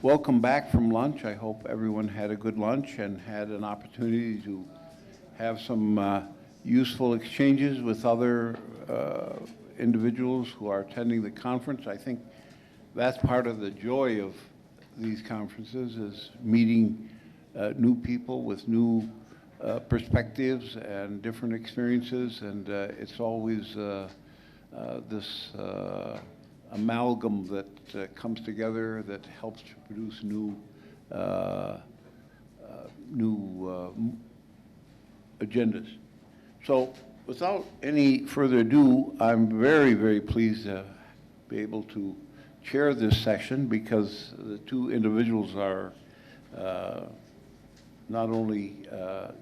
welcome back from lunch. I hope everyone had a good lunch and had an opportunity to have some useful exchanges with other individuals who are attending the conference. I think that's part of the joy of these conferences, is meeting new people with new perspectives and different experiences, and it's always this amalgam that comes together that helps to produce new agendas. So without any further ado, I'm very, very pleased to be able to chair this session, because the two individuals are not only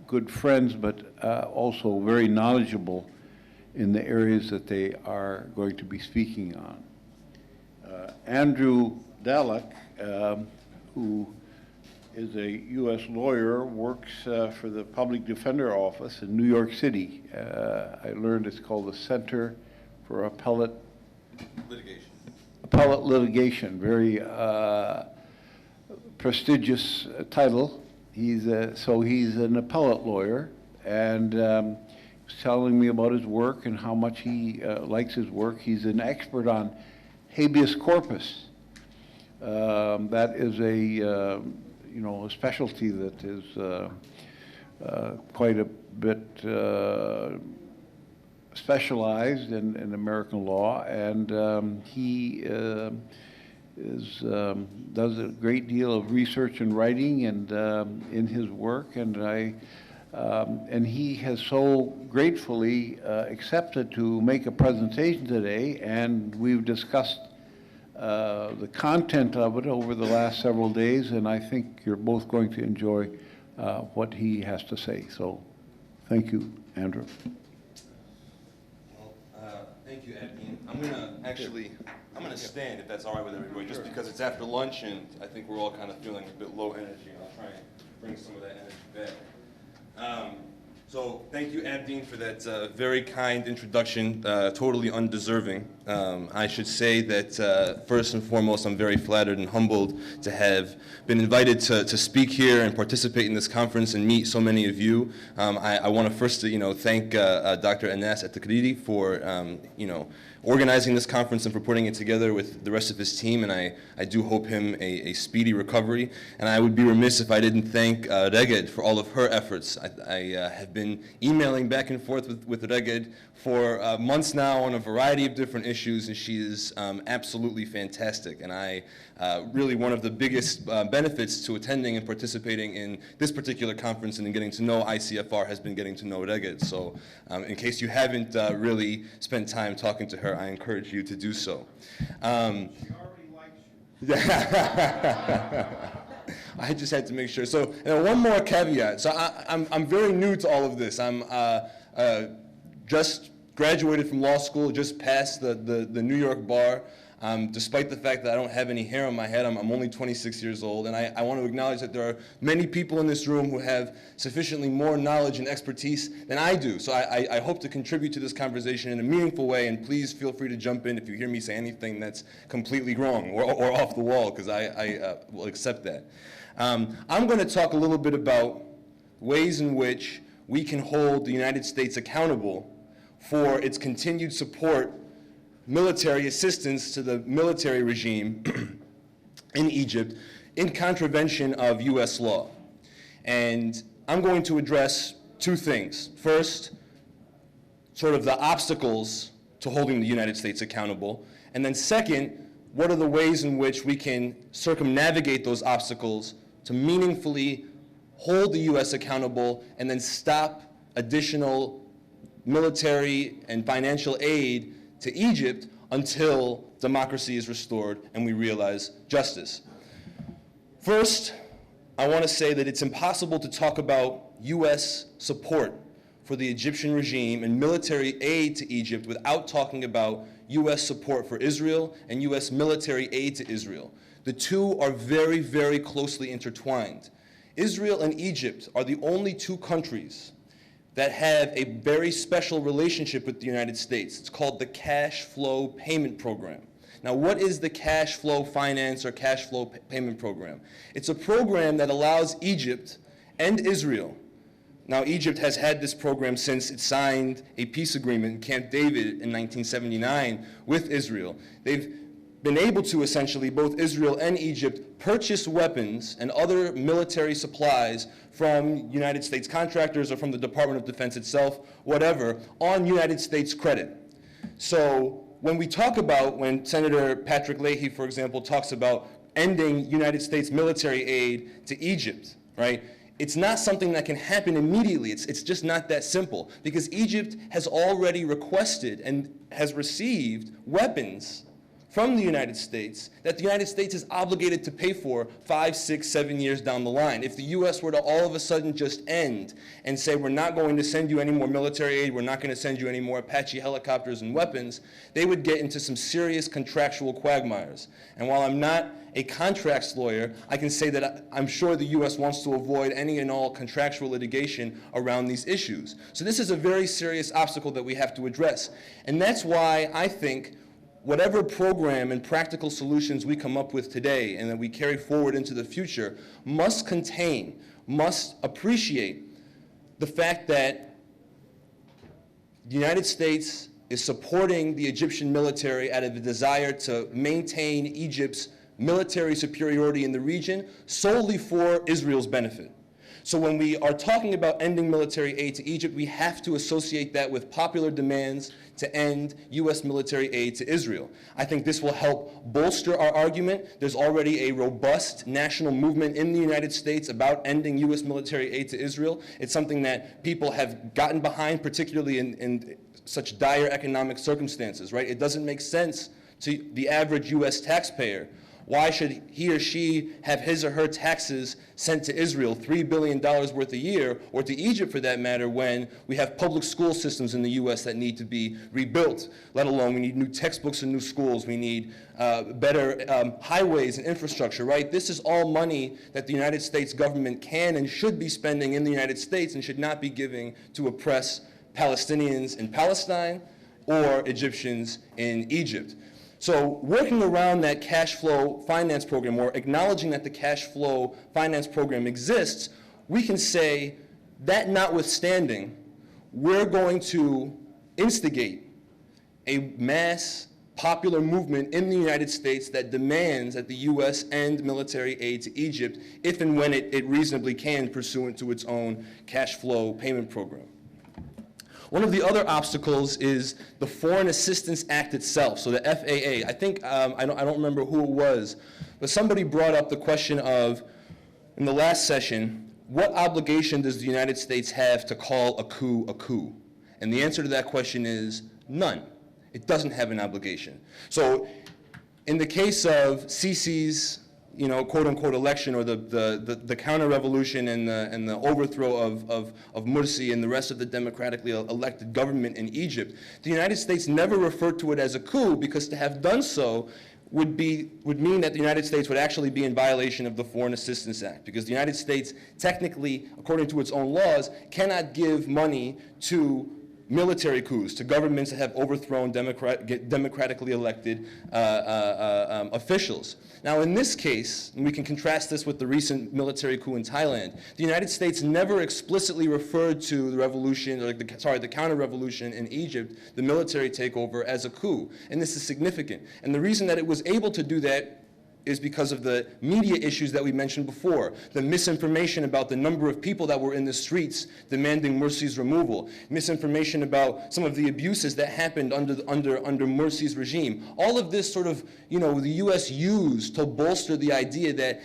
good friends, but also very knowledgeable in the areas that they are going to be speaking on. Andrew Dalek, who is a U.S. lawyer, works for the Public Defender Office in New York City. I learned it's called the Center for Appellate Litigation. Very prestigious title. He's an appellate lawyer, and he's telling me about his work and how much he likes his work. He's an expert on habeas corpus. That is a a specialty that is quite a bit specialized in American law, and he does a great deal of research and writing and in his work, and he has so gratefully accepted to make a presentation today, and we've discussed the content of it over the last several days, and I think you're both going to enjoy what he has to say. So thank you, Andrew. Well, thank you, Abdeen. I'm going to stand, if that's all right with everybody, just because it's after lunch, and I think we're all kind of feeling a bit low energy. I'll try and bring some of that energy back. So thank you, Abdeen, for that very kind introduction, totally undeserving. I should say that first and foremost, I'm very flattered and humbled to have been invited to speak here and participate in this conference and meet so many of you. I want to first, thank Dr. Anas At-Takriri for, organizing this conference and for putting it together with the rest of his team, and I do hope him a speedy recovery. And I would be remiss if I didn't thank Reged for all of her efforts. I have been emailing back and forth with Reged for months now on a variety of different issues, and she is absolutely fantastic. And really one of the biggest benefits to attending and participating in this particular conference and in getting to know ICFR has been getting to know Reged. So in case you haven't really spent time talking to her, I encourage you to do so. She already likes you. I just had to make sure. So one more caveat. So I'm very new to all of this. I'm just graduated from law school, just passed the New York bar. Despite the fact that I don't have any hair on my head, I'm only 26 years old, and I want to acknowledge that there are many people in this room who have sufficiently more knowledge and expertise than I do. So I hope to contribute to this conversation in a meaningful way, and please feel free to jump in if you hear me say anything that's completely wrong or off the wall, because I will accept that. I'm going to talk a little bit about ways in which we can hold the United States accountable for its continued support, military assistance to the military regime in Egypt in contravention of U.S. law. And I'm going to address two things. First, sort of the obstacles to holding the United States accountable. And then second, what are the ways in which we can circumnavigate those obstacles to meaningfully hold the U.S. accountable and then stop additional military and financial aid to Egypt until democracy is restored and we realize justice. First, I want to say that it's impossible to talk about U.S. support for the Egyptian regime and military aid to Egypt without talking about U.S. support for Israel and U.S. military aid to Israel. The two are very, very closely intertwined. Israel and Egypt are the only two countries that have a very special relationship with the United States. It's called the Cash Flow Payment Program. Now, what is the cash flow finance or cash flow payment program? It's a program that allows Egypt and Israel. Now, Egypt has had this program since it signed a peace agreement in Camp David in 1979 with Israel. They've been able to essentially, both Israel and Egypt, purchase weapons and other military supplies from United States contractors or from the Department of Defense itself, whatever, on United States credit. So when we talk about, when Senator Patrick Leahy, for example, talks about ending United States military aid to Egypt, right? It's not something that can happen immediately. It's just not that simple, because Egypt has already requested and has received weapons from the United States that the United States is obligated to pay for 5, 6, 7 years down the line. If the U.S. were to all of a sudden just end and say, we're not going to send you any more military aid, we're not going to send you any more Apache helicopters and weapons, they would get into some serious contractual quagmires. And while I'm not a contracts lawyer, I can say that I'm sure the U.S. wants to avoid any and all contractual litigation around these issues. So this is a very serious obstacle that we have to address. And that's why I think whatever program and practical solutions we come up with today and that we carry forward into the future must contain, must appreciate the fact that the United States is supporting the Egyptian military out of a desire to maintain Egypt's military superiority in the region solely for Israel's benefit. So when we are talking about ending military aid to Egypt, we have to associate that with popular demands to end U.S. military aid to Israel. I think this will help bolster our argument. There's already a robust national movement in the United States about ending U.S. military aid to Israel. It's something that people have gotten behind, particularly in such dire economic circumstances, right? It doesn't make sense to the average U.S. taxpayer. Why should he or she have his or her taxes sent to Israel, $3 billion worth a year, or to Egypt for that matter, when we have public school systems in the U.S. that need to be rebuilt, let alone we need new textbooks and new schools, we need better highways and infrastructure, right? This is all money that the United States government can and should be spending in the United States and should not be giving to oppress Palestinians in Palestine or Egyptians in Egypt. So working around that cash flow finance program, or acknowledging that the cash flow finance program exists, we can say that notwithstanding, we're going to instigate a mass popular movement in the United States that demands that the U.S. end military aid to Egypt if and when it reasonably can, pursuant to its own cash flow payment program. One of the other obstacles is the Foreign Assistance Act itself, so the FAA. I think, I don't remember who it was, but somebody brought up the question of, in the last session, what obligation does the United States have to call a coup a coup? And the answer to that question is none. It doesn't have an obligation. So in the case of Sisi's, quote-unquote election, or the counter-revolution and the overthrow of Morsi and the rest of the democratically elected government in Egypt, the United States never referred to it as a coup, because to have done so would mean that the United States would actually be in violation of the Foreign Assistance Act, because the United States technically, according to its own laws, cannot give money to military coups, to governments that have overthrown democratically elected officials. Now, in this case, and we can contrast this with the recent military coup in Thailand, the United States never explicitly referred to the revolution, or the counter-revolution in Egypt, the military takeover, as a coup. And this is significant. And the reason that it was able to do that is because of the media issues that we mentioned before, the misinformation about the number of people that were in the streets demanding Morsi's removal, misinformation about some of the abuses that happened under Morsi's regime. All of this sort of, the U.S. used to bolster the idea that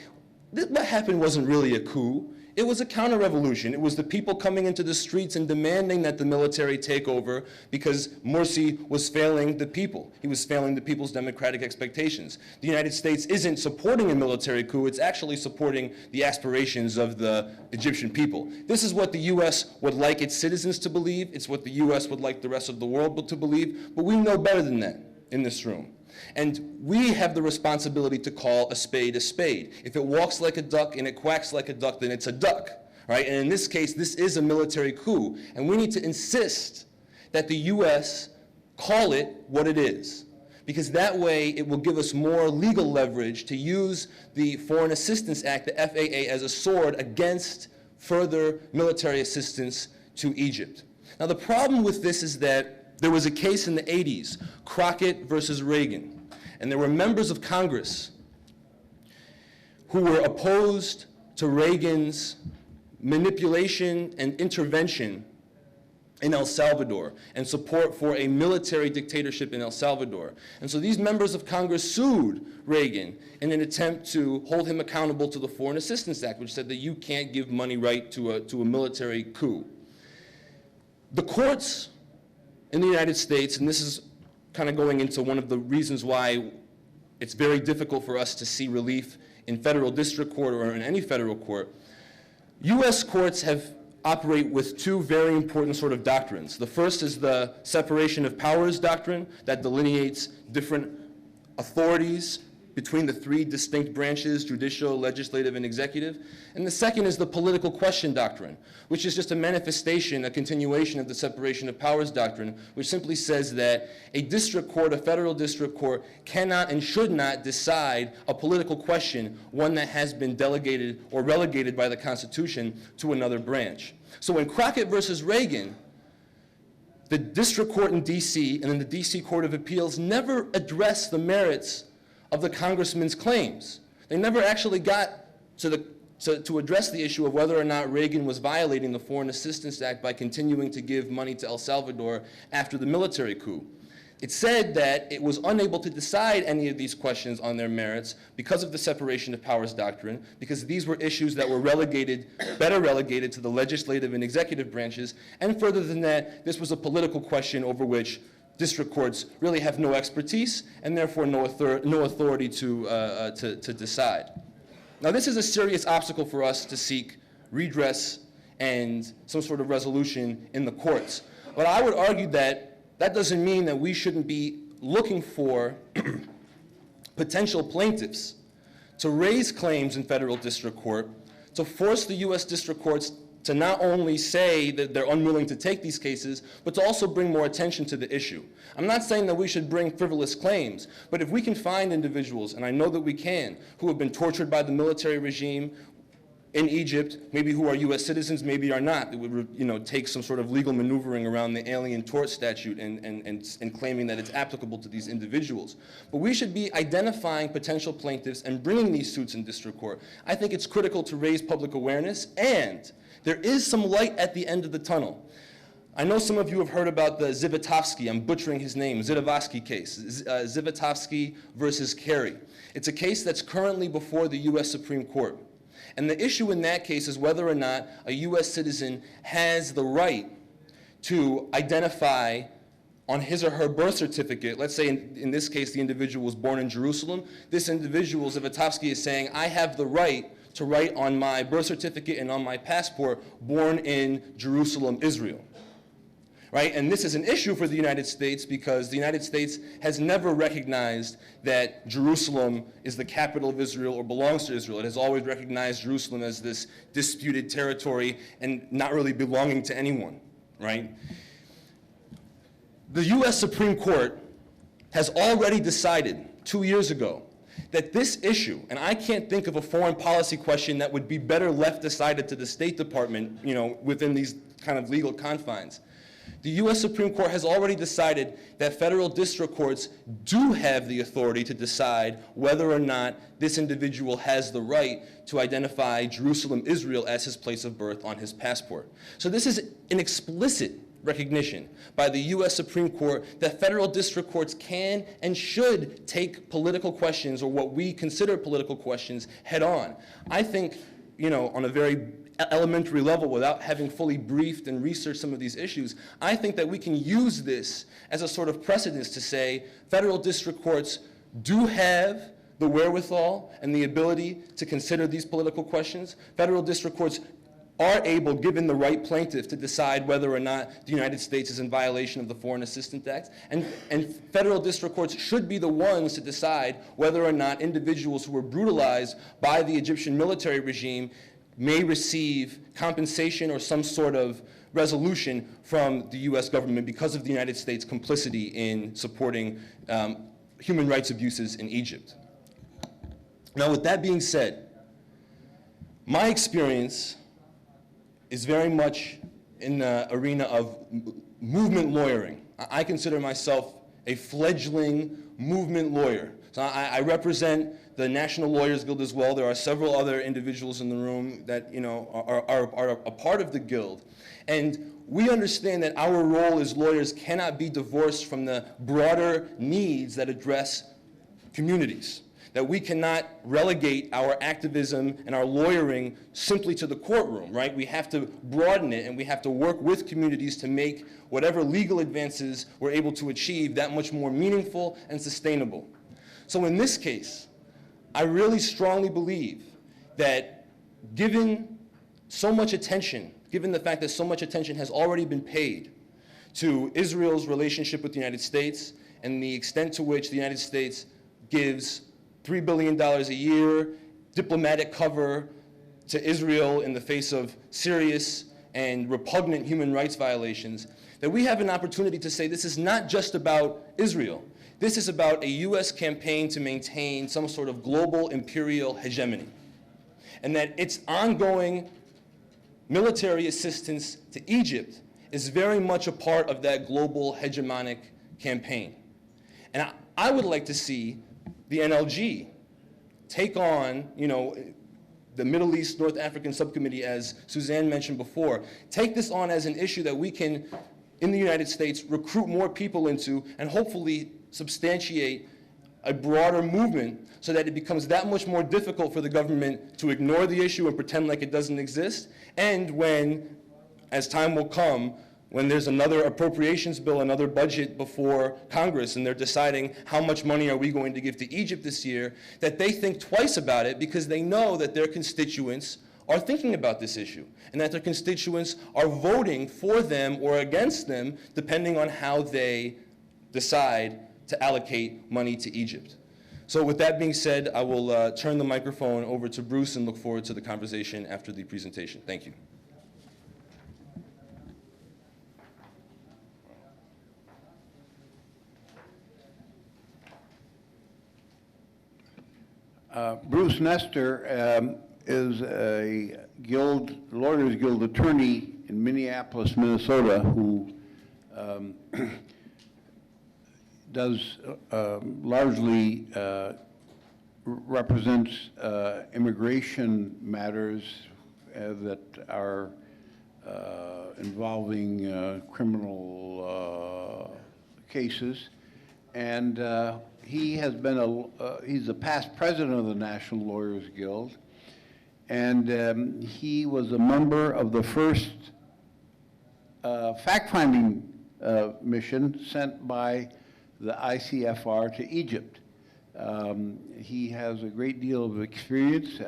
what happened wasn't really a coup. It was a counter-revolution. It was the people coming into the streets and demanding that the military take over because Morsi was failing the people. He was failing the people's democratic expectations. The United States isn't supporting a military coup. It's actually supporting the aspirations of the Egyptian people. This is what the U.S. would like its citizens to believe. It's what the U.S. would like the rest of the world to believe. But we know better than that in this room. And we have the responsibility to call a spade a spade. If it walks like a duck and it quacks like a duck, then it's a duck, right? And in this case, this is a military coup. And we need to insist that the U.S. call it what it is. because that way it will give us more legal leverage to use the Foreign Assistance Act, the FAA, as a sword against further military assistance to Egypt. Now, the problem with this is that there was a case in the 80s, Crockett versus Reagan, and there were members of Congress who were opposed to Reagan's manipulation and intervention in El Salvador and support for a military dictatorship in El Salvador. And so these members of Congress sued Reagan in an attempt to hold him accountable to the Foreign Assistance Act, which said that you can't give money right to a military coup. The courts in the United States, and this is kind of going into one of the reasons why it's very difficult for us to see relief in federal district court or in any federal court, U.S. courts operate with two very important sort of doctrines. The first is the separation of powers doctrine that delineates different authorities between the three distinct branches, judicial, legislative, and executive. And the second is the political question doctrine, which is just a manifestation, a continuation of the separation of powers doctrine, which simply says that a district court, a federal district court, cannot and should not decide a political question, one that has been delegated or relegated by the Constitution to another branch. So in Crockett versus Reagan, the district court in D.C. and then the D.C. Court of Appeals never addressed the merits of the congressman's claims. They never actually got to address the issue of whether or not Reagan was violating the Foreign Assistance Act by continuing to give money to El Salvador after the military coup. It said that it was unable to decide any of these questions on their merits because of the separation of powers doctrine, because these were issues that were better relegated to the legislative and executive branches, and further than that, this was a political question over which district courts really have no expertise and therefore no authority to decide. Now, this is a serious obstacle for us to seek redress and some sort of resolution in the courts. But I would argue that that doesn't mean that we shouldn't be looking for potential plaintiffs to raise claims in federal district court, to force the U.S. district courts to not only say that they're unwilling to take these cases, but to also bring more attention to the issue. I'm not saying that we should bring frivolous claims, but if we can find individuals, and I know that we can, who have been tortured by the military regime in Egypt, maybe who are U.S. citizens, maybe are not, it would take some sort of legal maneuvering around the Alien Tort Statute and claiming that it's applicable to these individuals. But we should be identifying potential plaintiffs and bringing these suits in district court. I think it's critical to raise public awareness, and there is some light at the end of the tunnel. I know some of you have heard about the Zivotofsky, I'm butchering his name, Zivotofsky case, Zivotofsky versus Kerry. It's a case that's currently before the U.S. Supreme Court. And the issue in that case is whether or not a U.S. citizen has the right to identify on his or her birth certificate, let's say in this case the individual was born in Jerusalem, this individual, Zivotofsky, is saying, I have the right to write on my birth certificate and on my passport, born in Jerusalem, Israel. Right? And this is an issue for the United States because the United States has never recognized that Jerusalem is the capital of Israel or belongs to Israel. It has always recognized Jerusalem as this disputed territory and not really belonging to anyone. Right? The U.S. Supreme Court has already decided 2 years ago that this issue, and I can't think of a foreign policy question that would be better left decided to the State Department, within these kind of legal confines. The U.S. Supreme Court has already decided that federal district courts do have the authority to decide whether or not this individual has the right to identify Jerusalem, Israel as his place of birth on his passport. So this is an explicit recognition by the U.S. Supreme Court that federal district courts can and should take political questions, or what we consider political questions, head on. I think, on a very elementary level, without having fully briefed and researched some of these issues, I think that we can use this as a sort of precedence to say federal district courts do have the wherewithal and the ability to consider these political questions. Federal district courts are able, given the right plaintiff, to decide whether or not the United States is in violation of the Foreign Assistance Act. And federal district courts should be the ones to decide whether or not individuals who were brutalized by the Egyptian military regime may receive compensation or some sort of resolution from the U.S. government because of the United States' complicity in supporting human rights abuses in Egypt. Now, with that being said, my experience is very much in the arena of movement lawyering. I consider myself a fledgling movement lawyer. So I represent the National Lawyers Guild as well. There are several other individuals in the room that are a part of the guild. And we understand that our role as lawyers cannot be divorced from the broader needs that address communities. That we cannot relegate our activism and our lawyering simply to the courtroom, right? We have to broaden it, and we have to work with communities to make whatever legal advances we're able to achieve that much more meaningful and sustainable. So in this case, I really strongly believe that given so much attention, given the fact that so much attention has already been paid to Israel's relationship with the United States and the extent to which the United States gives $3 billion a year, diplomatic cover to Israel in the face of serious and repugnant human rights violations, that we have an opportunity to say this is not just about Israel. This is about a U.S. campaign to maintain some sort of global imperial hegemony. And that its ongoing military assistance to Egypt is very much a part of that global hegemonic campaign. And I would like to see the NLG take on, the Middle East North African Subcommittee, as Suzanne mentioned before, take this on as an issue that we can, in the United States, recruit more people into and hopefully substantiate a broader movement so that it becomes that much more difficult for the government to ignore the issue and pretend like it doesn't exist. And when, as time will come, when there's another appropriations bill, another budget before Congress, and they're deciding how much money are we going to give to Egypt this year, that they think twice about it because they know that their constituents are thinking about this issue and that their constituents are voting for them or against them depending on how they decide to allocate money to Egypt. So with that being said, I will turn the microphone over to Bruce and look forward to the conversation after the presentation. Thank you. Bruce Nestor is a Lawyers Guild attorney in Minneapolis, Minnesota, who does largely represents immigration matters that are involving criminal cases, and he has been he's a past president of the National Lawyers Guild, and he was a member of the first fact-finding mission sent by the ICFR to Egypt. He has a great deal of experience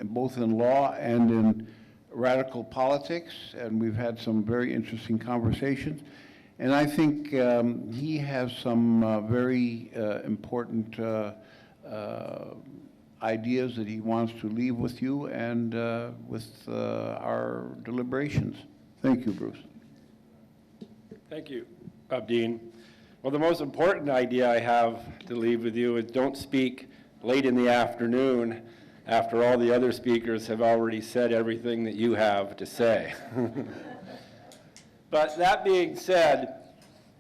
both in law and in radical politics, and we've had some very interesting conversations. And I think he has some very important ideas that he wants to leave with you and with our deliberations. Thank you, Bruce. Thank you, Abdeen. Well, the most important idea I have to leave with you is don't speak late in the afternoon after all the other speakers have already said everything that you have to say. But that being said,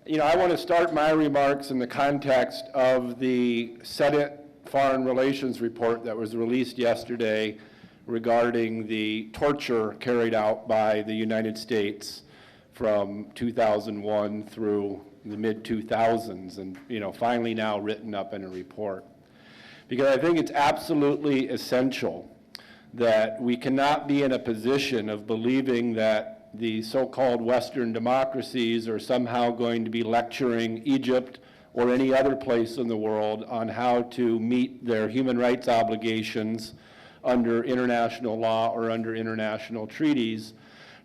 I want to start my remarks in the context of the Senate Foreign Relations report that was released yesterday regarding the torture carried out by the United States from 2001 through the mid-2000s, and finally now written up in a report. Because I think it's absolutely essential that we cannot be in a position of believing that the so-called Western democracies are somehow going to be lecturing Egypt or any other place in the world on how to meet their human rights obligations under international law or under international treaties,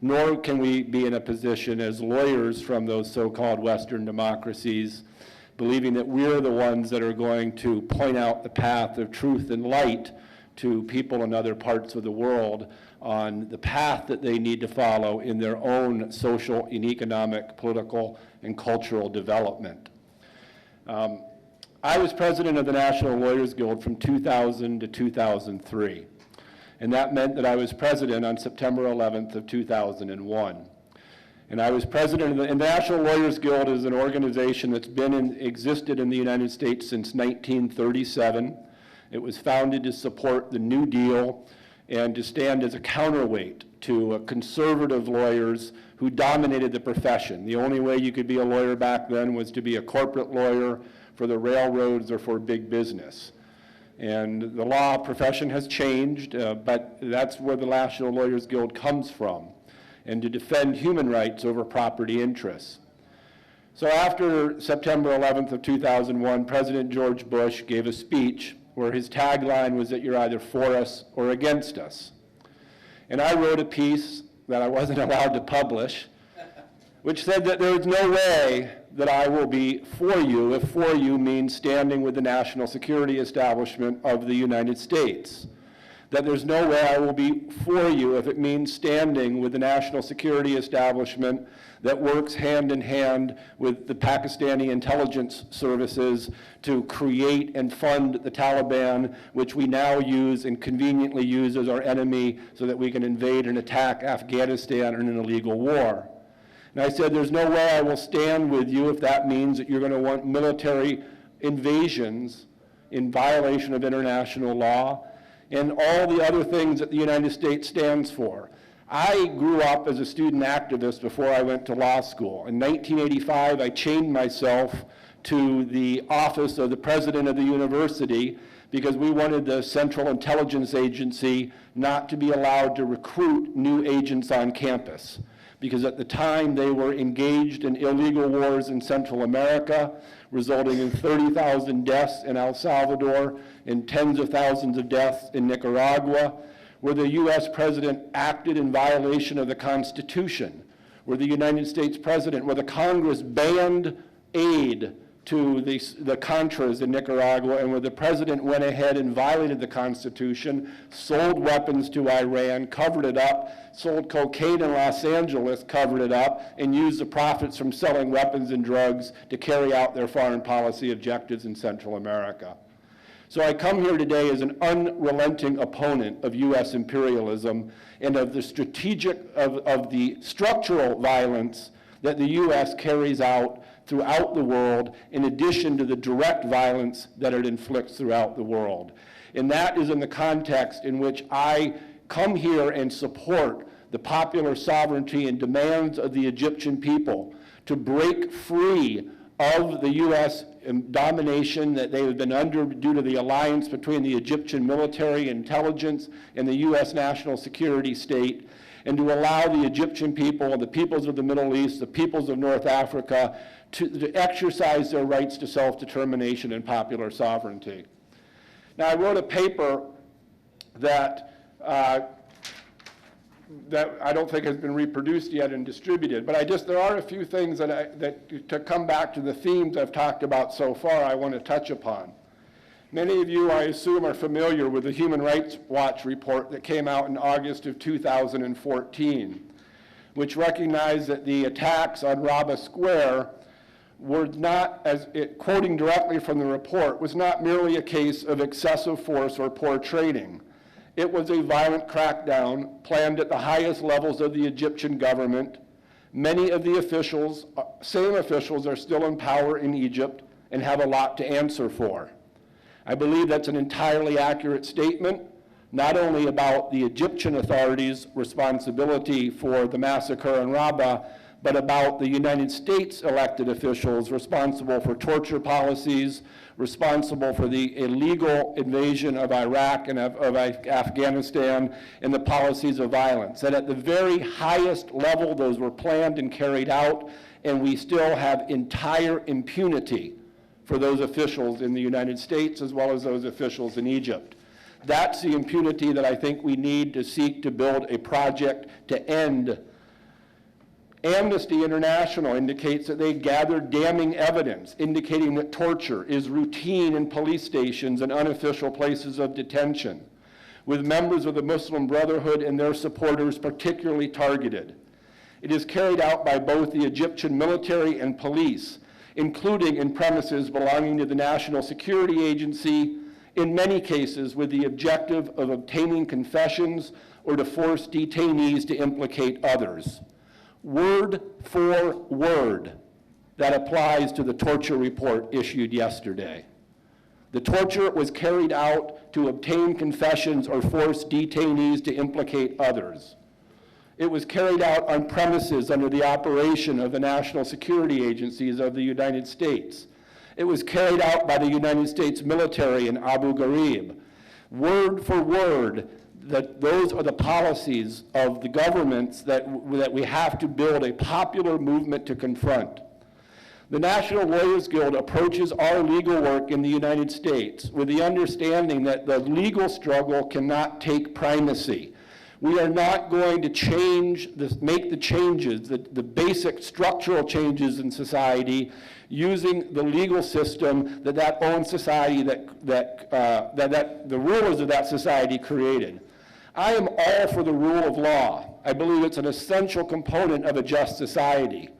nor can we be in a position as lawyers from those so-called Western democracies believing that we're the ones that are going to point out the path of truth and light to people in other parts of the world on the path that they need to follow in their own social and economic, political, and cultural development. I was president of the National Lawyers Guild from 2000 to 2003. And that meant that I was president on September 11th of 2001. And I was president of the National Lawyers Guild is an organization that's existed in the United States since 1937. It was founded to support the New Deal and to stand as a counterweight to conservative lawyers who dominated the profession. The only way you could be a lawyer back then was to be a corporate lawyer for the railroads or for big business. And the law profession has changed, but that's where the National Lawyers Guild comes from, and to defend human rights over property interests. So after September 11th of 2001, President George Bush gave a speech where his tagline was that you're either for us or against us. And I wrote a piece that I wasn't allowed to publish, which said that there is no way that I will be for you if for you means standing with the national security establishment of the United States. That there's no way I will be for you if it means standing with the national security establishment that works hand in hand with the Pakistani intelligence services to create and fund the Taliban, which we now use and conveniently use as our enemy so that we can invade and attack Afghanistan in an illegal war. And I said, there's no way I will stand with you if that means that you're going to want military invasions in violation of international law and all the other things that the United States stands for. I grew up as a student activist before I went to law school. In 1985, I chained myself to the office of the president of the university because we wanted the Central Intelligence Agency not to be allowed to recruit new agents on campus, because at the time they were engaged in illegal wars in Central America, resulting in 30,000 deaths in El Salvador and tens of thousands of deaths in Nicaragua, where the U.S. president acted in violation of the Constitution, where the United States president, where the Congress banned aid to the Contras in Nicaragua, and where the president went ahead and violated the Constitution, sold weapons to Iran, covered it up, sold cocaine in Los Angeles, covered it up, and used the profits from selling weapons and drugs to carry out their foreign policy objectives in Central America. So I come here today as an unrelenting opponent of U.S. imperialism and of the of the structural violence that the U.S. carries out throughout the world, in addition to the direct violence that it inflicts throughout the world. And that is in the context in which I come here and support the popular sovereignty and demands of the Egyptian people to break free of the U.S. domination that they have been under due to the alliance between the Egyptian military intelligence and the U.S. national security state, and to allow the Egyptian people, the peoples of the Middle East, the peoples of North Africa, to exercise their rights to self-determination and popular sovereignty. Now, I wrote a paper that I don't think has been reproduced yet and distributed, but there are a few things that to come back to the themes I've talked about so far, I want to touch upon. Many of you, I assume, are familiar with the Human Rights Watch report that came out in August of 2014, which recognized that the attacks on Rabaa Square were not, quoting directly from the report, was not merely a case of excessive force or poor training. It was a violent crackdown planned at the highest levels of the Egyptian government. Many of the officials, same officials, are still in power in Egypt and have a lot to answer for. I believe that's an entirely accurate statement, not only about the Egyptian authorities' responsibility for the massacre in Rabaa, but about the United States elected officials responsible for torture policies, responsible for the illegal invasion of Iraq and of Afghanistan, and the policies of violence. And at the very highest level, those were planned and carried out, and we still have entire impunity for those officials in the United States as well as those officials in Egypt. That's the impunity that I think we need to seek to build a project to end. Amnesty International indicates that they gathered damning evidence indicating that torture is routine in police stations and unofficial places of detention, with members of the Muslim Brotherhood and their supporters particularly targeted. It is carried out by both the Egyptian military and police, including in premises belonging to the National Security Agency, in many cases with the objective of obtaining confessions or to force detainees to implicate others. Word for word, that applies to the torture report issued yesterday. The torture was carried out to obtain confessions or force detainees to implicate others. It was carried out on premises under the operation of the national security agencies of the United States. It was carried out by the United States military in Abu Ghraib. Word for word, that those are the policies of the governments that we have to build a popular movement to confront. The National Lawyers Guild approaches our legal work in the United States with the understanding that the legal struggle cannot take primacy. We are not going to make the changes, the basic structural changes in society using the legal system that own society, that the rulers of that society created. I am all for the rule of law. I believe it's an essential component of a just society.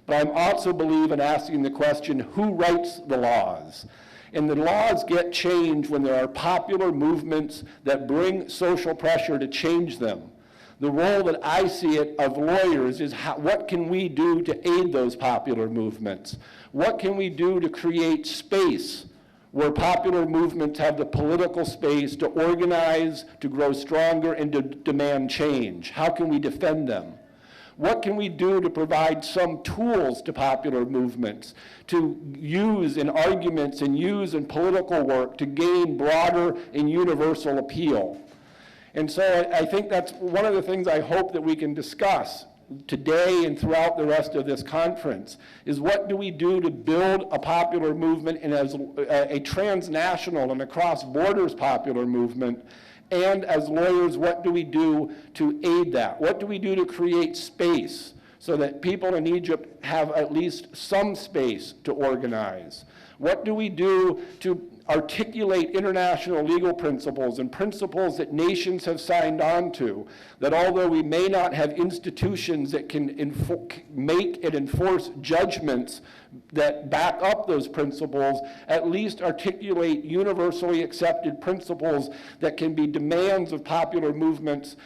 But I also believe in asking the question, who writes the laws? And the laws get changed when there are popular movements that bring social pressure to change them. The role that I see it of lawyers is what can we do to aid those popular movements? What can we do to create space where popular movements have the political space to organize, to grow stronger, and to demand change? How can we defend them? What can we do to provide some tools to popular movements to use in arguments and use in political work to gain broader and universal appeal? And so I think that's one of the things I hope that we can discuss today and throughout the rest of this conference, is what do we do to build a popular movement and as a transnational and across borders popular movement. And as lawyers, what do we do to aid that? What do we do to create space so that people in Egypt have at least some space to organize? What do we do to articulate international legal principles and principles that nations have signed on to, that although we may not have institutions that can make and enforce judgments that back up those principles, at least articulate universally accepted principles that can be demands of popular movements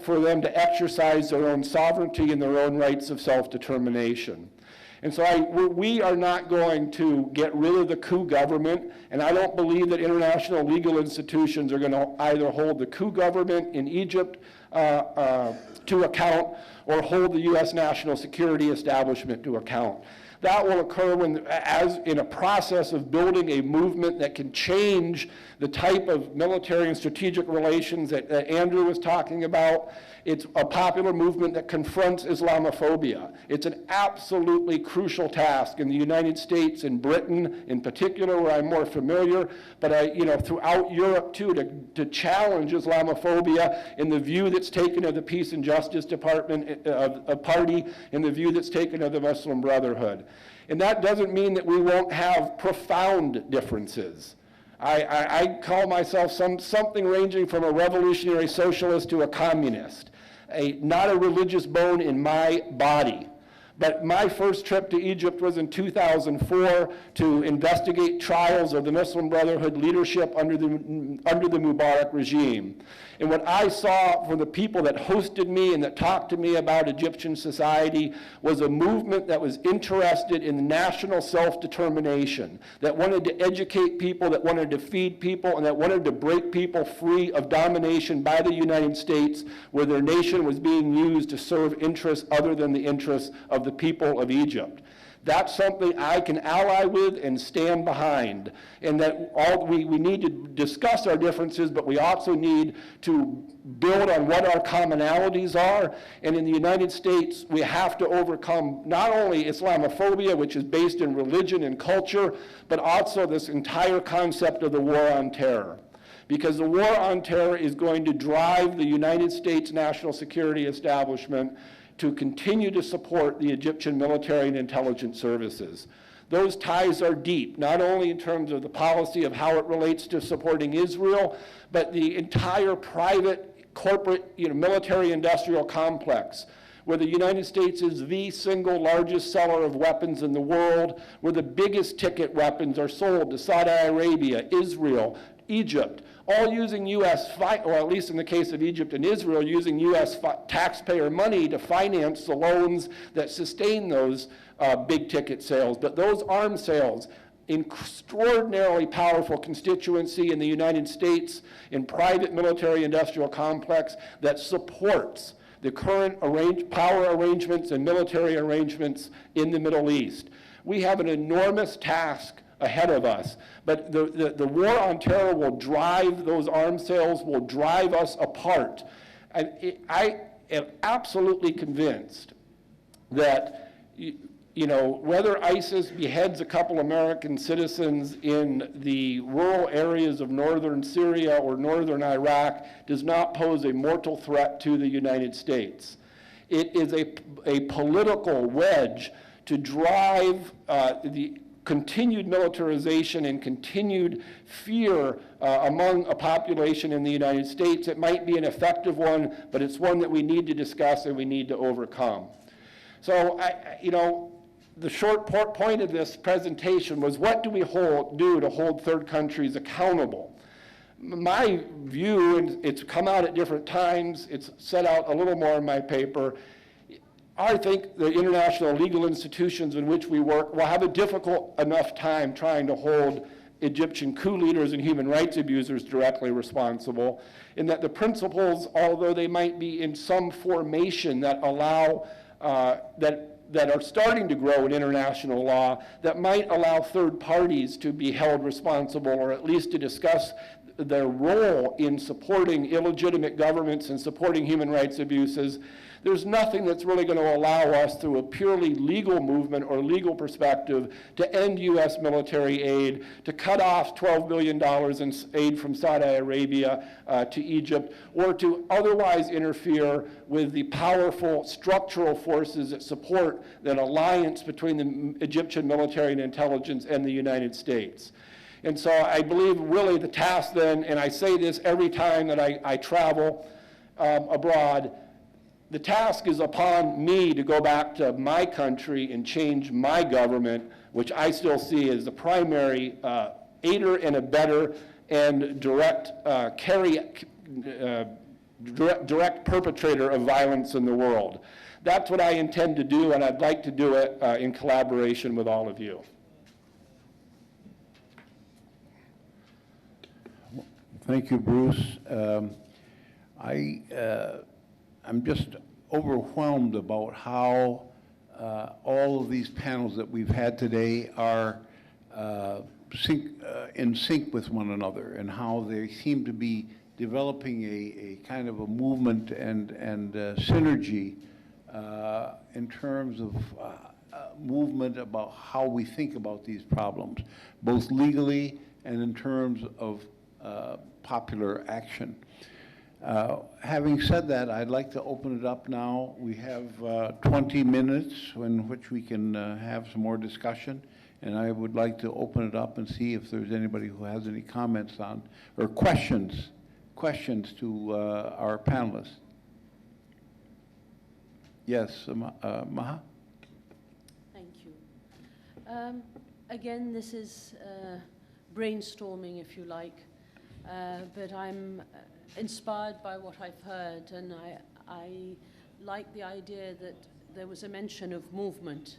for them to exercise their own sovereignty and their own rights of self-determination. And so we are not going to get rid of the coup government, and I don't believe that international legal institutions are going to either hold the coup government in Egypt to account or hold the U.S. national security establishment to account. That will occur as in a process of building a movement that can change the type of military and strategic relations that Andrew was talking about. It's a popular movement that confronts Islamophobia. It's an absolutely crucial task in the United States and Britain in particular, where I'm more familiar, but throughout Europe too, to challenge Islamophobia in the view that's taken of the Peace and Justice Department party, in the view that's taken of the Muslim Brotherhood. And that doesn't mean that we won't have profound differences. I call myself something ranging from a revolutionary socialist to a communist. Not a religious bone in my body. But my first trip to Egypt was in 2004 to investigate trials of the Muslim Brotherhood leadership under the Mubarak regime. And what I saw from the people that hosted me and that talked to me about Egyptian society was a movement that was interested in national self-determination, that wanted to educate people, that wanted to feed people, and that wanted to break people free of domination by the United States, where their nation was being used to serve interests other than the interests of the people of Egypt. That's something I can ally with and stand behind. And that we need to discuss our differences, but we also need to build on what our commonalities are. And in the United States, we have to overcome not only Islamophobia, which is based in religion and culture, but also this entire concept of the war on terror. Because the war on terror is going to drive the United States national security establishment to continue to support the Egyptian military and intelligence services. Those ties are deep, not only in terms of the policy of how it relates to supporting Israel, but the entire private, corporate, military industrial complex. where the United States is the single largest seller of weapons in the world, where the biggest ticket weapons are sold to Saudi Arabia, Israel, Egypt, all using U.S., or at least in the case of Egypt and Israel, using U.S. taxpayer money to finance the loans that sustain those big ticket sales. But those arms sales, extraordinarily powerful constituency in the United States in private military industrial complex that supports the current power arrangements and military arrangements in the Middle East. We have an enormous task ahead of us, but the war on terror will drive those arms sales, will drive us apart. And I am absolutely convinced that whether ISIS beheads a couple American citizens in the rural areas of northern Syria or northern Iraq does not pose a mortal threat to the United States. It is a political wedge to drive the continued militarization and continued fear among a population in the United States. It might be an effective one, but it's one that we need to discuss and we need to overcome. So, the short point of this presentation was, what do we do to hold third countries accountable? My view, and it's come out at different times, it's set out a little more in my paper, I think the international legal institutions in which we work will have a difficult enough time trying to hold Egyptian coup leaders and human rights abusers directly responsible, in that the principles, although they might be in some formation that allow, that are starting to grow in international law, that might allow third parties to be held responsible, or at least to discuss their role in supporting illegitimate governments and supporting human rights abuses. There's nothing that's really going to allow us, through a purely legal movement or legal perspective, to end U.S. military aid, to cut off $12 billion in aid from Saudi Arabia to Egypt, or to otherwise interfere with the powerful structural forces that support that alliance between the Egyptian military and intelligence and the United States. And so I believe really the task then, and I say this every time that I travel abroad, the task is upon me to go back to my country and change my government, which I still see as the primary aider and abetter and direct perpetrator of violence in the world. That's what I intend to do, and I'd like to do it in collaboration with all of you. Thank you, Bruce. I'm just overwhelmed about how all of these panels that we've had today are in sync with one another, and how they seem to be developing a kind of a movement and synergy in terms of movement about how we think about these problems, both legally and in terms of popular action. Having said that, I'd like to open it up now. We have 20 minutes in which we can have some more discussion, and I would like to open it up and see if there's anybody who has any comments on, or questions to our panelists. Yes, Maha? Thank you. Again, this is brainstorming, if you like, but I'm inspired by what I've heard, and I like the idea that there was a mention of movement,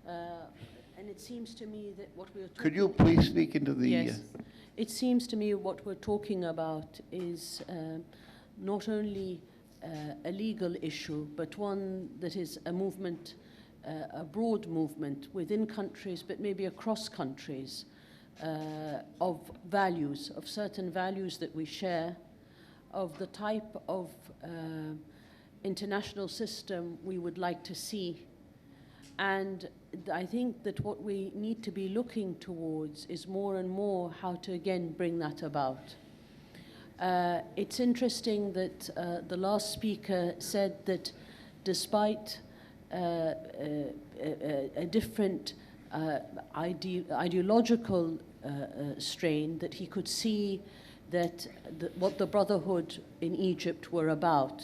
and it seems to me that what we're talking... Could you please speak into the... Yes. It seems to me what we're talking about is not only a legal issue, but one that is a movement, a broad movement within countries, but maybe across countries, of values, of certain values that we share, of the type of international system we would like to see. And I think that what we need to be looking towards is more and more how to again bring that about. It's interesting that the last speaker said that despite a different ideological strain, that he could see that what the Brotherhood in Egypt were about.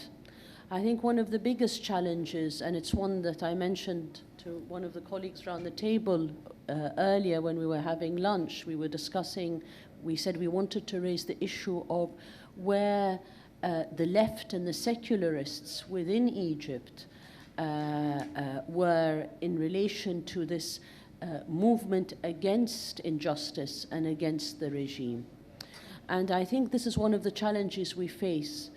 I think one of the biggest challenges, and it's one that I mentioned to one of the colleagues around the table earlier when we were having lunch, we were discussing, we said we wanted to raise the issue of where the left and the secularists within Egypt were in relation to this movement against injustice and against the regime. And I think this is one of the challenges we face.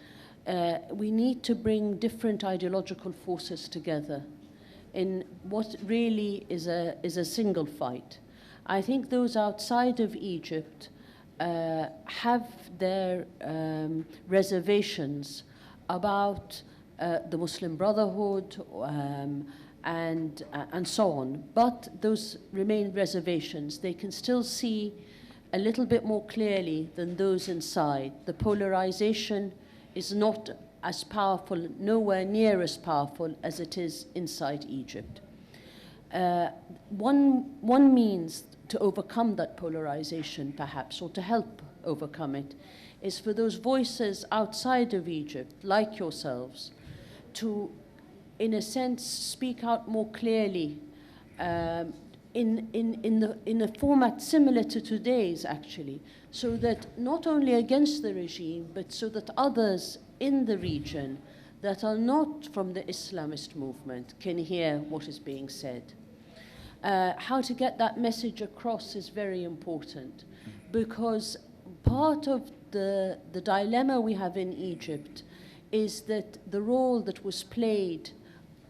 We need to bring different ideological forces together in what really is a single fight. I think those outside of Egypt have their reservations about the Muslim Brotherhood and so on, but those remain reservations. They can still see a little bit more clearly than those inside. The polarization is not as powerful, nowhere near as powerful as it is inside Egypt. One means to overcome that polarization, perhaps, or to help overcome it, is for those voices outside of Egypt, like yourselves, to, in a sense, speak out more clearly in a format similar to today's, actually, so that not only against the regime, but so that others in the region that are not from the Islamist movement can hear what is being said. How to get that message across is very important, because part of the dilemma we have in Egypt is that the role that was played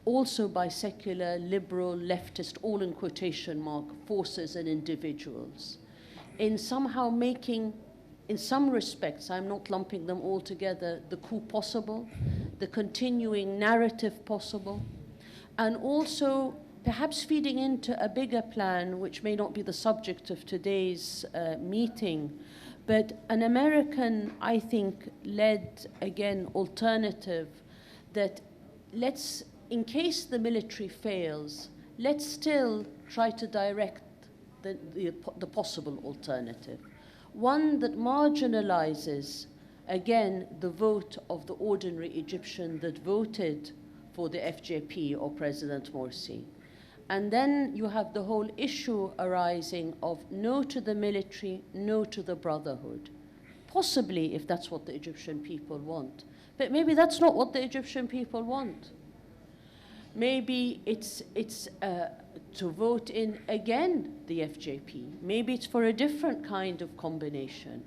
also by secular, liberal, leftist, all in quotation mark, forces and individuals, in somehow making, in some respects, I'm not lumping them all together, the coup possible, the continuing narrative possible, and also perhaps feeding into a bigger plan, which may not be the subject of today's meeting, but an American, I think, led, again, alternative that let's, in case the military fails, let's still try to direct the possible alternative. One that marginalizes, again, the vote of the ordinary Egyptian that voted for the FJP or President Morsi. And then you have the whole issue arising of no to the military, no to the brotherhood. Possibly, if that's what the Egyptian people want. But maybe that's not what the Egyptian people want. Maybe it's to vote in, again, the FJP. Maybe it's for a different kind of combination.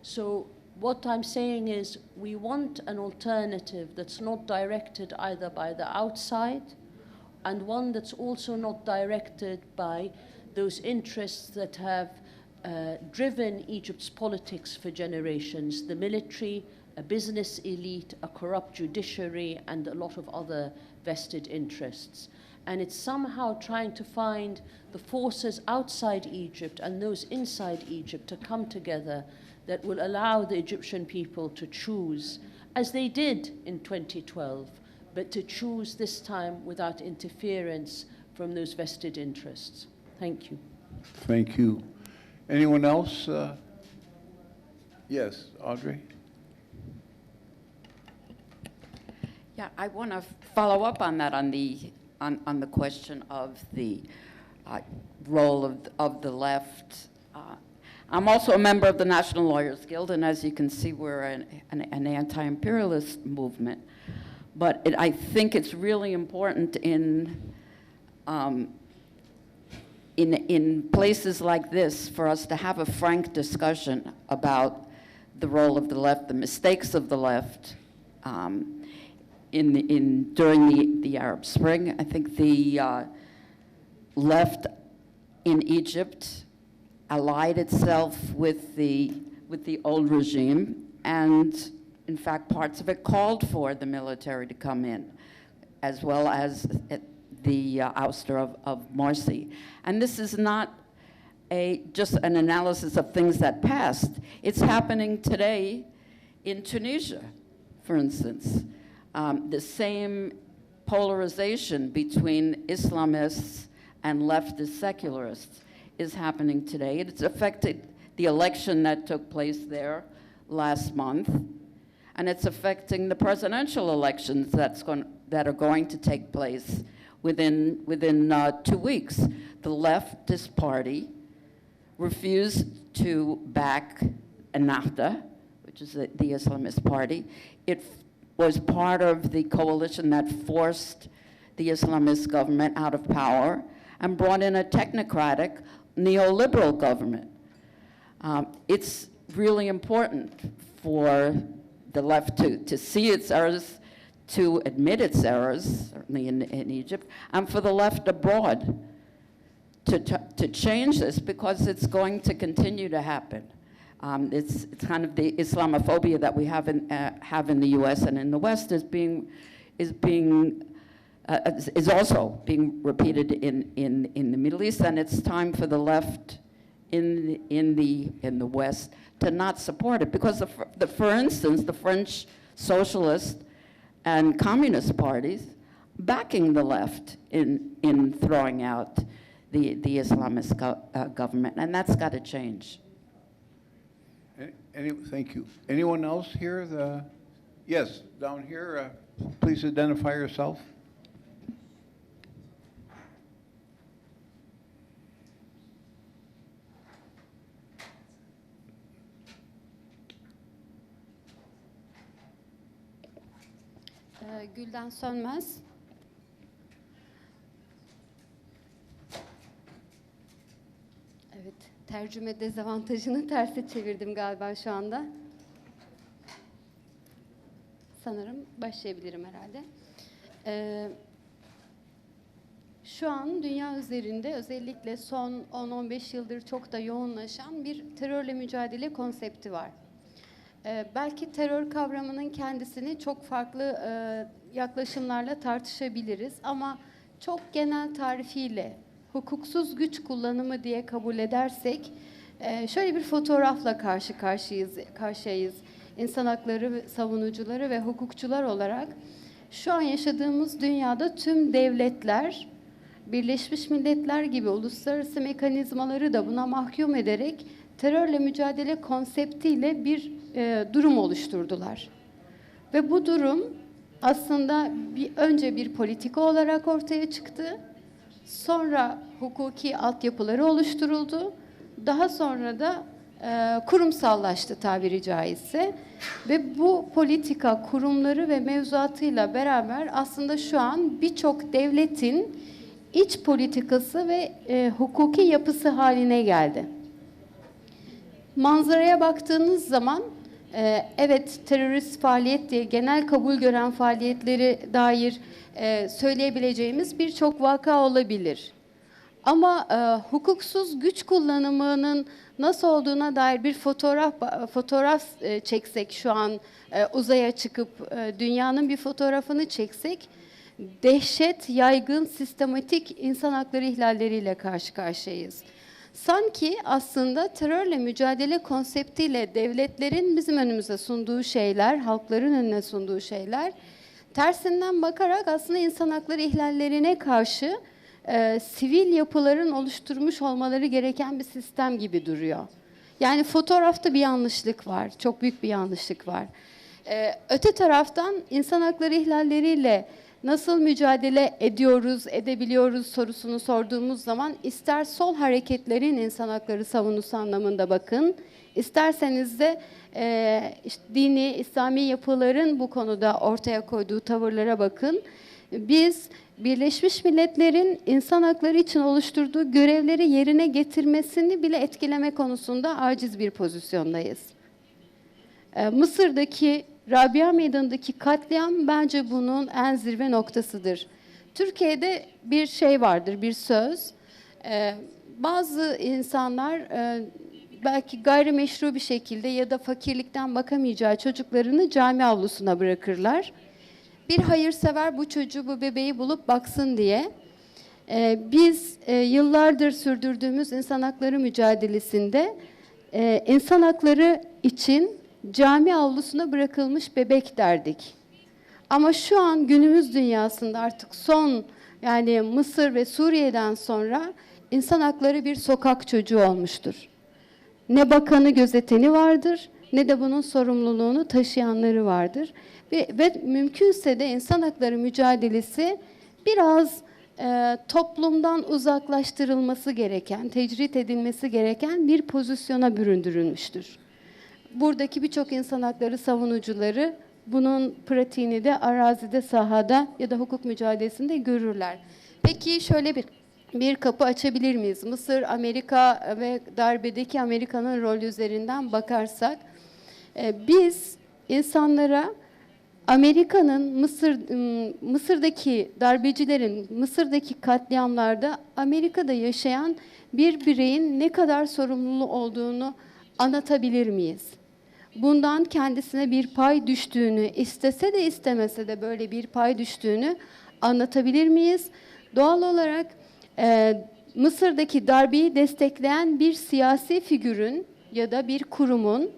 So what I'm saying is we want an alternative that's not directed either by the outside, and one that's also not directed by those interests that have driven Egypt's politics for generations, the military, a business elite, a corrupt judiciary, and a lot of other vested interests. And it's somehow trying to find the forces outside Egypt and those inside Egypt to come together that will allow the Egyptian people to choose, as they did in 2012, but to choose this time without interference from those vested interests. Thank you. Thank you. Anyone else? Yes, Audrey? Yeah, I want to follow up on that, on the question of the role of the left. I'm also a member of the National Lawyers Guild, and as you can see, we're an anti-imperialist movement. But I think it's really important in places like this for us to have a frank discussion about the role of the left, the mistakes of the left, during the Arab Spring. I think the left in Egypt allied itself with the old regime, and in fact, parts of it called for the military to come in, as well as the ouster of Morsi. And this is not just an analysis of things that passed. It's happening today in Tunisia, for instance. The same polarization between Islamists and leftist secularists is happening today. It's affected the election that took place there last month. and it's affecting the presidential elections that are going to take place within 2 weeks. The leftist party refused to back Ennahda, which is the Islamist party. It was part of the coalition that forced the Islamist government out of power and brought in a technocratic neoliberal government. It's really important for the left to see its errors, to admit its errors, certainly in Egypt, and for the left abroad to change this, because it's going to continue to happen. It's kind of the Islamophobia that we have in the U.S. and in the West is also being repeated in the Middle East, and it's time for the left in the West to not support it, because for instance, the French socialist and communist parties backing the left in throwing out the Islamist government, and that's got to change. Thank you. Anyone else here? Yes, down here. Please identify yourself. Gülden Sönmez. Evet, tercüme dezavantajını terse çevirdim galiba şu anda. Sanırım başlayabilirim herhalde. Şu an dünya üzerinde özellikle son 10-15 yıldır çok da yoğunlaşan bir terörle mücadele konsepti var. Belki terör kavramının kendisini çok farklı yaklaşımlarla tartışabiliriz ama çok genel tarifiyle hukuksuz güç kullanımı diye kabul edersek şöyle bir fotoğrafla karşıyayız. İnsan hakları savunucuları ve hukukçular olarak şu an yaşadığımız dünyada tüm devletler, Birleşmiş Milletler gibi uluslararası mekanizmaları da buna mahkum ederek terörle mücadele konseptiyle bir durum oluşturdular. Ve bu durum aslında önce bir politika olarak ortaya çıktı. Sonra hukuki altyapıları oluşturuldu. Daha sonra da kurumsallaştı tabiri caizse. Ve bu politika kurumları ve mevzuatıyla beraber aslında şu an birçok devletin iç politikası ve hukuki yapısı haline geldi. Manzaraya baktığınız zaman evet terörist faaliyet diye genel kabul gören faaliyetleri dair söyleyebileceğimiz birçok vaka olabilir. Ama hukuksuz güç kullanımının nasıl olduğuna dair bir fotoğraf çeksek şu an uzaya çıkıp dünyanın bir fotoğrafını çeksek dehşet, yaygın, sistematik insan hakları ihlalleriyle karşı karşıyayız. Sanki aslında terörle mücadele konseptiyle devletlerin bizim önümüze sunduğu şeyler, halkların önüne sunduğu şeyler, tersinden bakarak aslında insan hakları ihlallerine karşı sivil yapıların oluşturmuş olmaları gereken bir sistem gibi duruyor. Yani fotoğrafta bir yanlışlık var, çok büyük bir yanlışlık var. Öte taraftan insan hakları ihlalleriyle nasıl mücadele ediyoruz, edebiliyoruz sorusunu sorduğumuz zaman ister sol hareketlerin insan hakları savunusu anlamında bakın, isterseniz de işte dini, İslami yapıların bu konuda ortaya koyduğu tavırlara bakın. Biz Birleşmiş Milletler'in insan hakları için oluşturduğu görevleri yerine getirmesini bile etkileme konusunda aciz bir pozisyondayız. Mısır'daki Rabia Meydanı'ndaki katliam bence bunun en zirve noktasıdır. Türkiye'de bir şey vardır, bir söz. Bazı insanlar belki gayrimeşru bir şekilde ya da fakirlikten bakamayacağı çocuklarını cami avlusuna bırakırlar. Bir hayırsever bu çocuğu, bu bebeği bulup baksın diye. Biz yıllardır sürdürdüğümüz insan hakları mücadelesinde insan hakları için cami avlusuna bırakılmış bebek derdik. Ama şu an günümüz dünyasında artık son yani Mısır ve Suriye'den sonra insan hakları bir sokak çocuğu olmuştur. Ne bakanı gözeteni vardır, ne de bunun sorumluluğunu taşıyanları vardır. Ve mümkünse de insan hakları mücadelesi biraz toplumdan uzaklaştırılması gereken, tecrit edilmesi gereken bir pozisyona büründürülmüştür. Buradaki birçok insan hakları savunucuları bunun pratiğini de arazide, sahada ya da hukuk mücadelesinde görürler. Peki şöyle bir kapı açabilir miyiz? Mısır, Amerika ve darbedeki Amerika'nın rolü üzerinden bakarsak, biz insanlara Amerika'nın Mısır'daki darbecilerin, Mısır'daki katliamlarda Amerika'da yaşayan bir bireyin ne kadar sorumlu olduğunu anlatabilir miyiz? Bundan kendisine bir pay düştüğünü, istese de istemese de böyle bir pay düştüğünü anlatabilir miyiz? Doğal olarak Mısır'daki darbeyi destekleyen bir siyasi figürün ya da bir kurumun,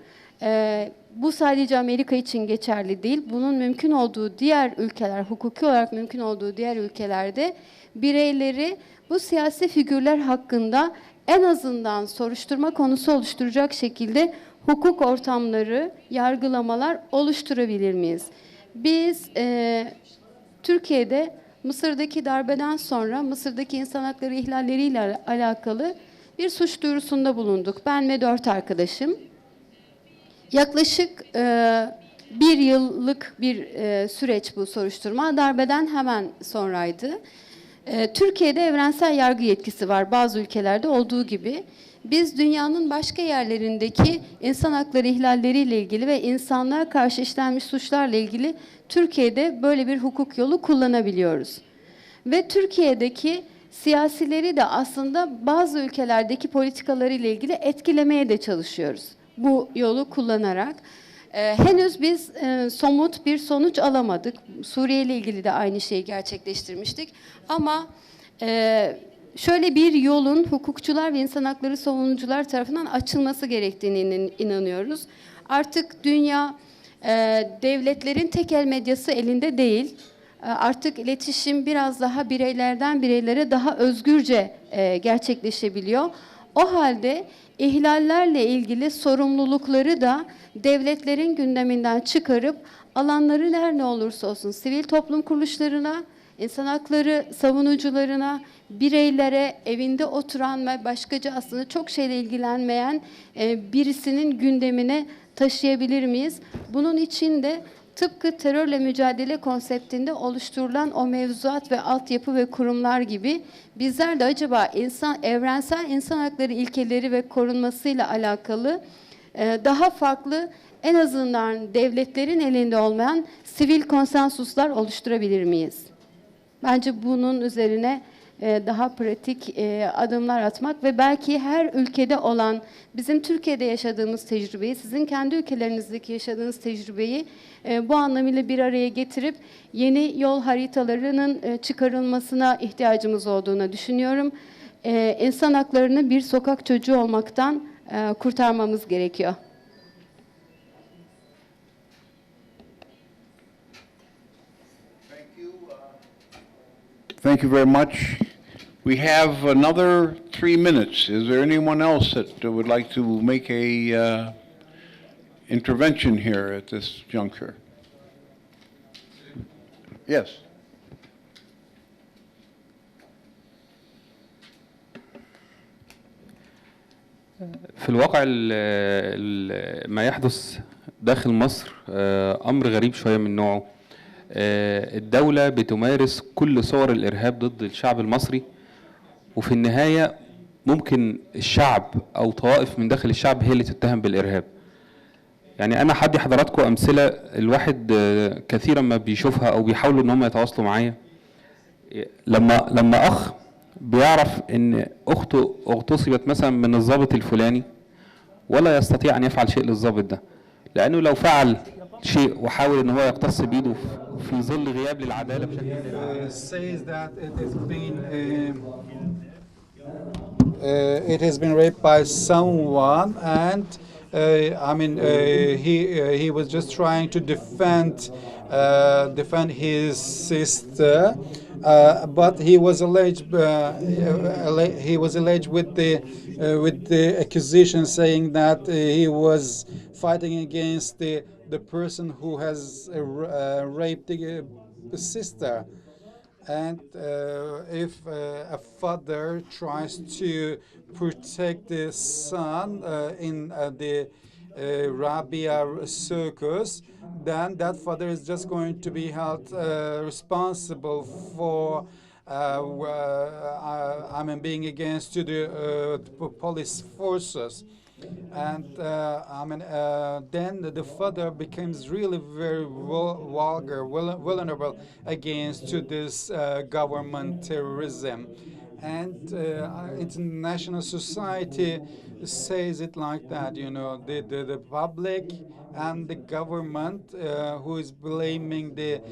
bu sadece Amerika için geçerli değil, bunun mümkün olduğu diğer ülkeler, hukuki olarak mümkün olduğu diğer ülkelerde bireyleri bu siyasi figürler hakkında en azından soruşturma konusu oluşturacak şekilde hukuk ortamları, yargılamalar oluşturabilir miyiz? Biz Türkiye'de Mısır'daki darbeden sonra Mısır'daki insan hakları ihlalleriyle alakalı bir suç duyurusunda bulunduk. Ben ve 4 arkadaşım. Yaklaşık 1 yıllık bir süreç bu soruşturma. Darbeden hemen sonraydı. Türkiye'de evrensel yargı yetkisi var, bazı ülkelerde olduğu gibi. Biz dünyanın başka yerlerindeki insan hakları ihlalleriyle ilgili ve insanlığa karşı işlenmiş suçlarla ilgili Türkiye'de böyle bir hukuk yolu kullanabiliyoruz. Ve Türkiye'deki siyasileri de aslında bazı ülkelerdeki politikalarıyla ilgili etkilemeye de çalışıyoruz bu yolu kullanarak. Henüz biz somut bir sonuç alamadık. Suriye ile ilgili de aynı şeyi gerçekleştirmiştik. Ama şöyle bir yolun hukukçular ve insan hakları savunucular tarafından açılması gerektiğine inanıyoruz. Artık dünya devletlerin tekel medyası elinde değil. Artık iletişim biraz daha bireylerden bireylere daha özgürce gerçekleşebiliyor. O halde ihlallerle ilgili sorumlulukları da devletlerin gündeminden çıkarıp alanları ne olursa olsun sivil toplum kuruluşlarına, insan hakları savunucularına, bireylere, evinde oturan ve başkaca aslında çok şeyle ilgilenmeyen birisinin gündemine taşıyabilir miyiz? Bunun için de tıpkı terörle mücadele konseptinde oluşturulan o mevzuat ve altyapı ve kurumlar gibi bizler de acaba evrensel insan hakları ilkeleri ve korunmasıyla alakalı daha farklı, en azından devletlerin elinde olmayan sivil konsensuslar oluşturabilir miyiz? Bence bunun üzerine daha pratik adımlar atmak ve belki her ülkede olan, bizim Türkiye'de yaşadığımız tecrübeyi, sizin kendi ülkelerinizdeki yaşadığınız tecrübeyi bu anlamıyla bir araya getirip yeni yol haritalarının çıkarılmasına ihtiyacımız olduğunu düşünüyorum. İnsan haklarını bir sokak çocuğu olmaktan kurtarmamız gerekiyor. Thank you very much. We have another 3 minutes. Is there anyone else that would like to make a intervention here at this juncture? Yes. في الواقع ما يحدث داخل مصر أمر غريب شوية من نوعه. الدولة بتمارس كل صور الإرهاب ضد الشعب المصري، وفي النهاية ممكن الشعب أو طوائف من داخل الشعب هي اللي تتهم بالإرهاب. يعني أنا هدي حضراتكم أمثلة الواحد كثيرا ما بيشوفها أو بيحاولوا إن هم يتواصلوا معايا. لما أخ بيعرف إن أخته اغتصبت مثلا من الضابط الفلاني ولا يستطيع أن يفعل شيء للضابط ده، لأنه لو فعل شيء وحاول إن هو يقتص بإيده في ظل غياب للعدالة بشكل says that it has been raped by someone, and I mean he was just trying to defend his sister, but he was alleged with the accusation saying that he was fighting against the person who has raped the sister. And if a father tries to protect the son in the Rabia circus, then that father is just going to be held responsible for being against to the police forces. And then the father becomes really very vulgar, vulnerable against to this government terrorism. And international society says it like that, you know, the public and the government who is blaming the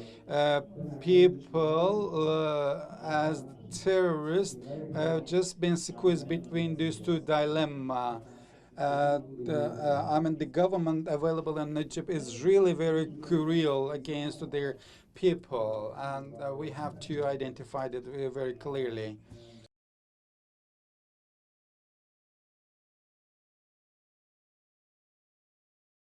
people as terrorists have just been squeezed between these two dilemmas. The government available in Egypt is really very cruel against their people, and we have to identify that very clearly.